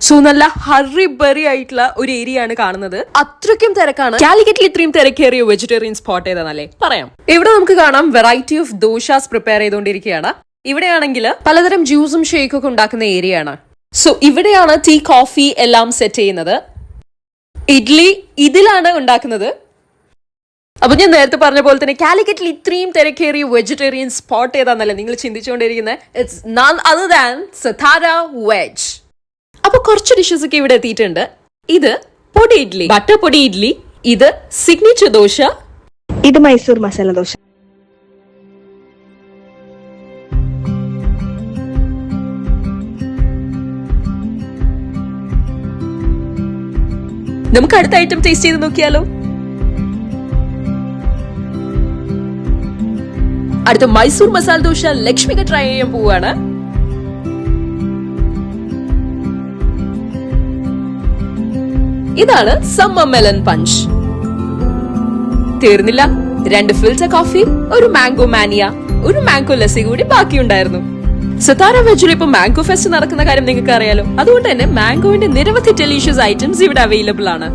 So നല്ല hurry-burry ആയിട്ടുള്ള ഒരു ഏരിയ ആണ് കാണുന്നത്. അത്രയ്ക്കും തിരക്കാണ്. കാലിക്കറ്റിൽ ഇത്രയും തിരക്കേറിയ വെജിറ്റേറിയൻ സ്പോട്ട് ഏതാണല്ലേ പറയാം. ഇവിടെ നമുക്ക് കാണാം വെറൈറ്റി ഓഫ് ദോശാസ് പ്രിപ്പയർ ചെയ്തുകൊണ്ടിരിക്കുകയാണ്. ഇവിടെയാണെങ്കിൽ പലതരം ജ്യൂസും ഷേക്കും ഒക്കെ ഉണ്ടാക്കുന്ന ഏരിയ ആണ്. സോ ഇവിടെയാണ് ടീ കോഫി എല്ലാം സെറ്റ് ചെയ്യുന്നത്. ഇഡ്ലി ഇതിലാണ് ഉണ്ടാക്കുന്നത്. അപ്പൊ ഞാൻ നേരത്തെ പറഞ്ഞ പോലെ തന്നെ കാലിക്കറ്റിൽ ഇത്രയും തിരക്കേറിയ വെജിറ്റേറിയൻ സ്പോട്ട് ഏതാന്നല്ലേ നിങ്ങൾ ചിന്തിച്ചുകൊണ്ടിരിക്കുന്നത്. It's none other than Sithara veg. അപ്പൊ കുറച്ച് ഡിഷസ് ഒക്കെ ഇവിടെ എത്തിയിട്ടുണ്ട്. ഇത് പൊടി ഇഡ്ലി, ബട്ടർ പൊടി ഇഡ്ലി. ഇത് സിഗ്നേച്ചർ ദോശ. ഇത് മൈസൂർ മസാല ദോശ. നമുക്ക് അടുത്ത ഐറ്റം ടേസ്റ്റ് ചെയ്ത് നോക്കിയാലോ. അടുത്ത മൈസൂർ മസാല ദോശ ലക്ഷ്മിക ട്രൈ ചെയ്യാൻ പോവാണ്. ഇതാണ് സമ്മർ മെലൺ പഞ്ച്. തീർന്നില്ല, 2 ഫിൽറ്റർ കോഫി, ഒരു മാംഗോ മാനിയ, ഒരു മാംഗോ ലസ്സി കൂടി ബാക്കിയുണ്ടായിരുന്നു. സിതാര വെജിൽ ഇപ്പൊ മാംഗോ ഫെസ്റ്റ് നടക്കുന്ന കാര്യം നിങ്ങൾക്ക് അറിയാലോ. അതുകൊണ്ട് തന്നെ മാംഗോവിന്റെ നിരവധി ഡെലീഷ്യസ് ഐറ്റംസ് ഇവിടെ അവൈലബിൾ ആണ്.